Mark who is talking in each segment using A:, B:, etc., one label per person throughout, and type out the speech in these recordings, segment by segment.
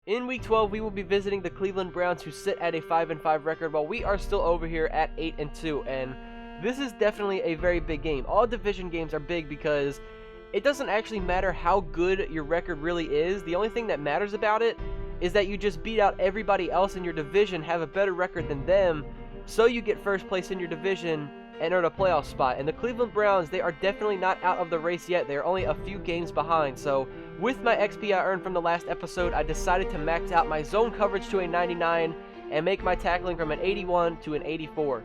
A: In Week 12, we will be visiting the Cleveland Browns, who sit at a 5-5 record, while we are still over here at 8-2. And this is definitely a very big game. All division games are big because it doesn't actually matter how good your record really is. The only thing that matters about it is that you just beat out everybody else in your division, have a better record than them, so you get first place in your division and earn a playoff spot. And the Cleveland Browns, they are definitely not out of the race yet. They are only a few games behind. So with my XP I earned from the last episode, I decided to max out my zone coverage to a 99 and make my tackling from an 81 to an 84.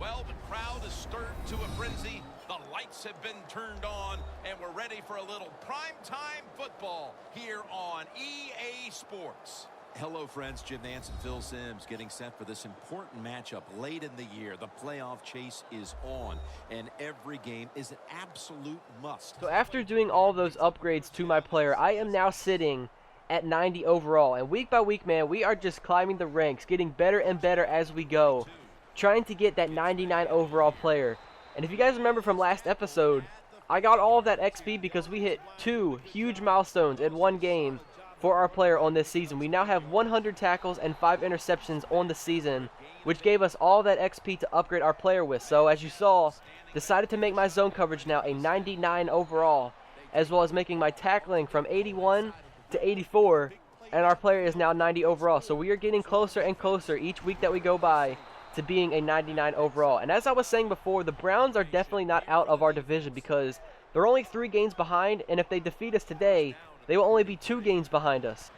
B: Well, the crowd is stirred to a frenzy. The lights have been turned on, and we're ready for a little primetime football here on EA Sports.
C: Hello, friends. Jim Nance and Phil Simms getting set for this important matchup late in the year. The playoff chase is on, and every game is an absolute must.
A: So after doing all those upgrades to my player, I am now sitting at 90 overall. And week by week, man, we are just climbing the ranks, getting better and better as we go, trying to get that 99 overall player. And if you guys remember from last episode, I got all of that XP because we hit 2 huge milestones in one game for our player on this season. We now have 100 tackles and 5 interceptions on the season, which gave us all that XP to upgrade our player with. So as you saw, decided to make my zone coverage now a 99 overall, as well as making my tackling from 81 to 84, and our player is now 90 overall. So we are getting closer and closer each week that we go by to being a 99 overall. And as I was saying before, the Browns are definitely not out of our division because they're only 3 games behind, and if they defeat us today, they will only be 2 games behind us.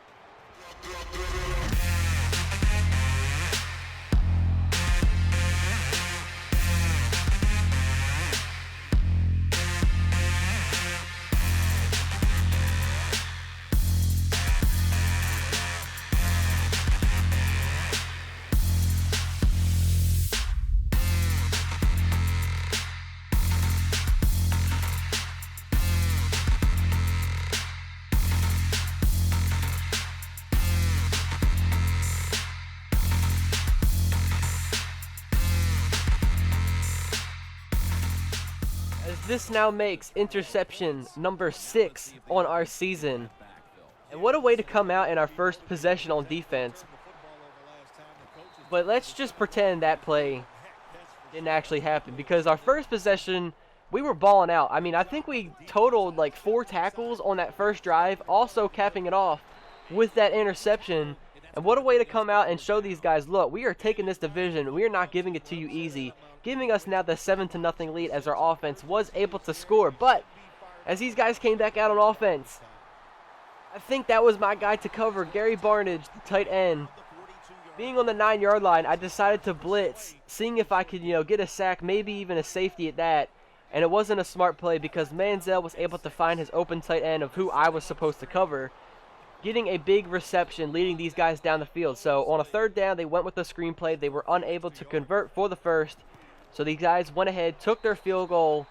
A: This now makes interception number 6 on our season. And what a way to come out in our first possession on defense. But let's just pretend that play didn't actually happen, because our first possession, we were balling out. I mean, I think we totaled like 4 tackles on that first drive, also capping it off with that interception. And what a way to come out and show these guys, look, we are taking this division. We are not giving it to you easy. Giving us now the 7-0 lead as our offense was able to score. But as these guys came back out on offense, I think that was my guy to cover, Gary Barnage, the tight end. Being on the 9-yard line, I decided to blitz, seeing if I could, get a sack, maybe even a safety at that. And it wasn't a smart play because Manziel was able to find his open tight end of who I was supposed to cover, getting a big reception, leading these guys down the field. So on a 3rd down, they went with the screen play. They were unable to convert for the first. So these guys went ahead, took their field goal,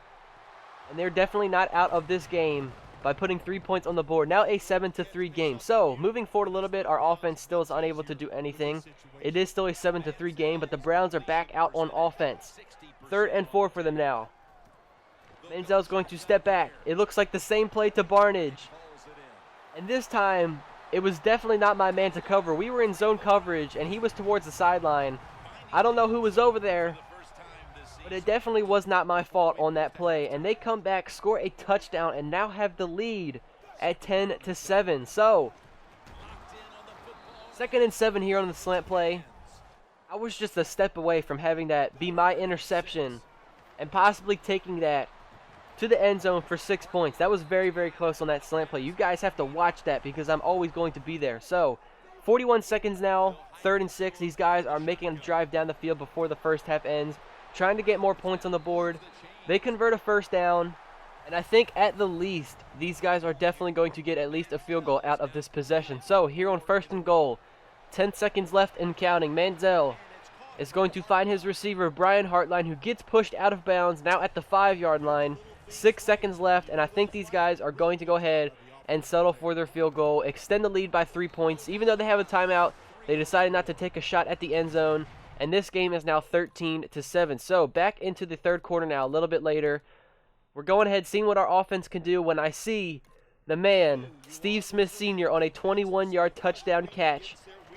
A: and they're definitely not out of this game by putting 3 points on the board. Now a 7-3 game. So moving forward a little bit, our offense still is unable to do anything. It is still a 7-3 game, but the Browns are back out on offense. 3rd and 4 for them now. Manziel's going to step back. It looks like the same play to Barnage. And this time, it was definitely not my man to cover. We were in zone coverage, and he was towards the sideline. I don't know who was over there, but it definitely was not my fault on that play. And they come back, score a touchdown, and now have the lead at 10-7. So, 2nd and 7 here on the slant play. I was just a step away from having that be my interception and possibly taking that to the end zone for 6 points. That was very, very close on that slant play. You guys have to watch that because I'm always going to be there. So, 41 seconds now, 3rd and 6. These guys are making a drive down the field before the first half ends, trying to get more points on the board. They convert a 1st down, and I think at the least, these guys are definitely going to get at least a field goal out of this possession. So, here on 1st and goal, 10 seconds left and counting. Manziel is going to find his receiver, Brian Hartline, who gets pushed out of bounds now at the 5-yard line. 6 seconds left, and I think these guys are going to go ahead and settle for their field goal, extend the lead by 3 points. Even though they have a timeout, they decided not to take a shot at the end zone, and this game is now 13-7. So back into the 3rd quarter now, a little bit later. We're going ahead, seeing what our offense can do when I see the man, Steve Smith Sr., on a 21-yard touchdown catch.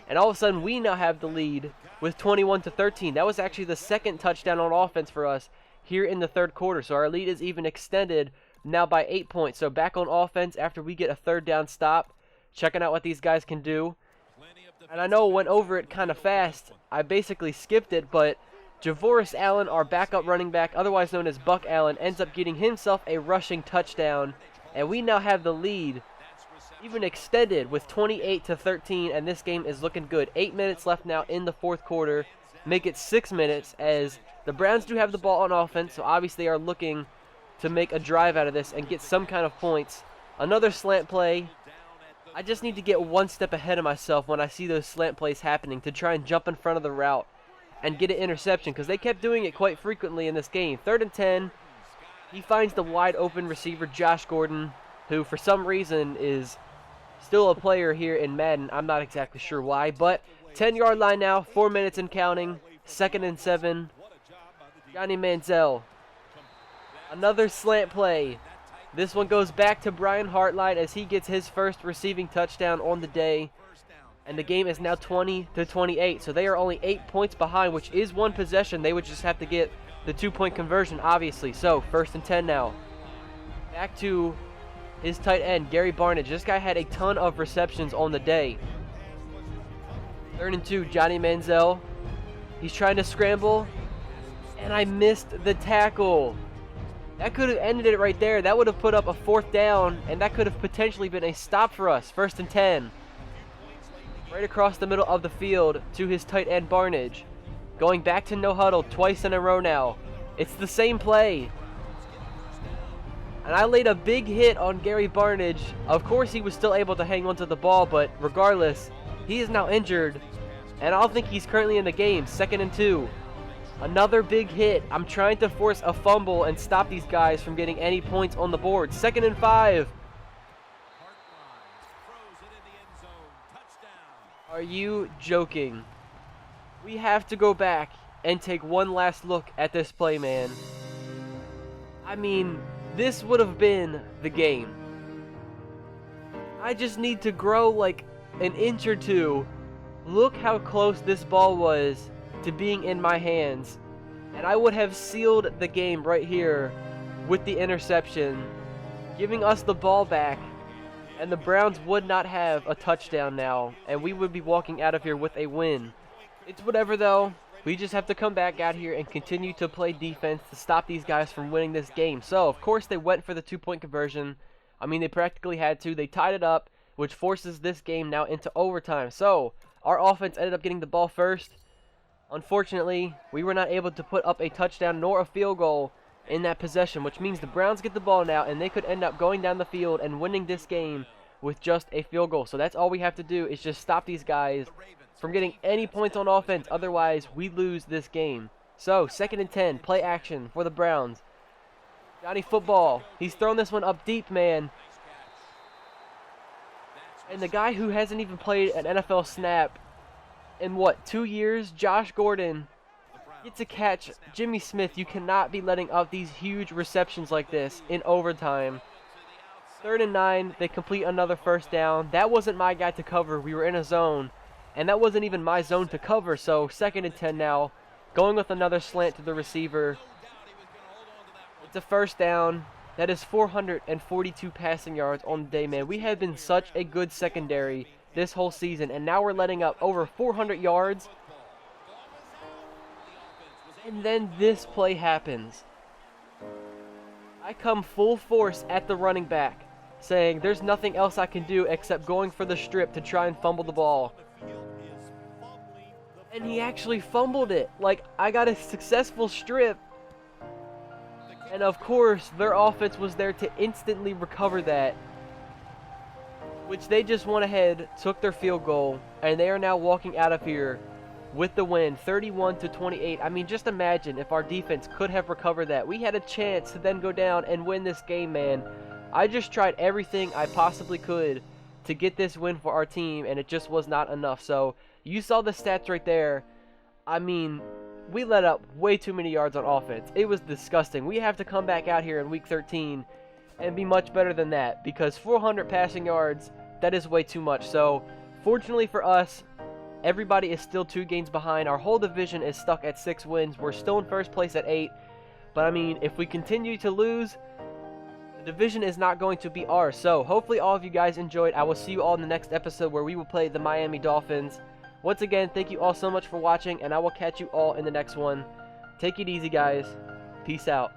A: And all of a sudden, we now have the lead with 21-13. That was actually the second touchdown on offense for us here in the third quarter. So our lead is even extended now by 8 points. So back on offense after we get a third down stop. Checking out what these guys can do. And I know I went over it kind of fast. I basically skipped it, but Javoris Allen, our backup running back, otherwise known as Buck Allen, ends up getting himself a rushing touchdown. And we now have the lead even extended with 28-13, and this game is looking good. 8 minutes left now in the fourth quarter. Make it 6 minutes, as the Browns do have the ball on offense, so obviously they are looking to make a drive out of this and get some kind of points. Another slant play. I just need to get one step ahead of myself when I see those slant plays happening to try and jump in front of the route and get an interception, because they kept doing it quite frequently in this game. 3rd and 10. He finds the wide open receiver, Josh Gordon, who for some reason is still a player here in Madden. I'm not exactly sure why, but 10-yard line now, 4 minutes and counting. 2nd and 7. Johnny Manziel. Another slant play. This one goes back to Brian Hartline as he gets his first receiving touchdown on the day. And the game is now 20-28. So they are only 8 points behind, which is one possession. They would just have to get the 2-point conversion, obviously. So 1st and 10 now. Back to his tight end, Gary Barnidge. This guy had a ton of receptions on the day. 3rd and 2, Johnny Manziel. He's trying to scramble, and I missed the tackle. That could have ended it right there. That would have put up a 4th down, and that could have potentially been a stop for us. 1st and 10. Right across the middle of the field to his tight end, Barnidge. Going back to no huddle twice in a row now. It's the same play. And I laid a big hit on Gary Barnidge. Of course, he was still able to hang on to the ball, but regardless, he is now injured. And I don't think he's currently in the game. 2nd and 2. Another big hit. I'm trying to force a fumble and stop these guys from getting any points on the board. 2nd and 5. Are you joking? We have to go back and take one last look at this play, man. I mean, this would have been the game. I just need to grow like an inch or two. Look how close this ball was to being in my hands. And I would have sealed the game right here with the interception, giving us the ball back. And the Browns would not have a touchdown now, and we would be walking out of here with a win. It's whatever, though. We just have to come back out here and continue to play defense to stop these guys from winning this game. So, of course, they went for the 2-point conversion. I mean, they practically had to. They tied it up, which forces this game now into overtime. So, our offense ended up getting the ball first. Unfortunately, we were not able to put up a touchdown nor a field goal in that possession, which means the Browns get the ball now, and they could end up going down the field and winning this game with just a field goal. So that's all we have to do, is just stop these guys from getting any points on offense. Otherwise, we lose this game. So, 2nd and 10, play action for the Browns. Johnny Football, he's thrown this one up deep, man. And the guy who hasn't even played an NFL snap in, what, 2 years, Josh Gordon, gets a catch. Jimmy Smith, you cannot be letting up these huge receptions like this in overtime. 3rd and 9, they complete another 1st down. That wasn't my guy to cover. We were in a zone, and that wasn't even my zone to cover. So 2nd and 10 now, going with another slant to the receiver. It's a 1st down. That is 442 passing yards on the day, man. We have been such a good secondary this whole season, and now we're letting up over 400 yards. And then this play happens. I come full force at the running back, saying there's nothing else I can do except going for the strip to try and fumble the ball. And he actually fumbled it. Like, I got a successful strip. And of course, their offense was there to instantly recover that, which they just went ahead, took their field goal, and they are now walking out of here with the win, 31-28. I mean, just imagine if our defense could have recovered that. We had a chance to then go down and win this game, man. I just tried everything I possibly could to get this win for our team, and it just was not enough. So, you saw the stats right there. I mean, we let up way too many yards on offense. It was disgusting. We have to come back out here in week 13 and be much better than that, because 400 passing yards, that is way too much. So fortunately for us, everybody is still 2 games behind. Our whole division is stuck at 6 wins. We're still in first place at 8. But I mean, if we continue to lose, the division is not going to be ours. So hopefully all of you guys enjoyed. I will see you all in the next episode where we will play the Miami Dolphins. Once again, thank you all so much for watching, and I will catch you all in the next one. Take it easy, guys. Peace out.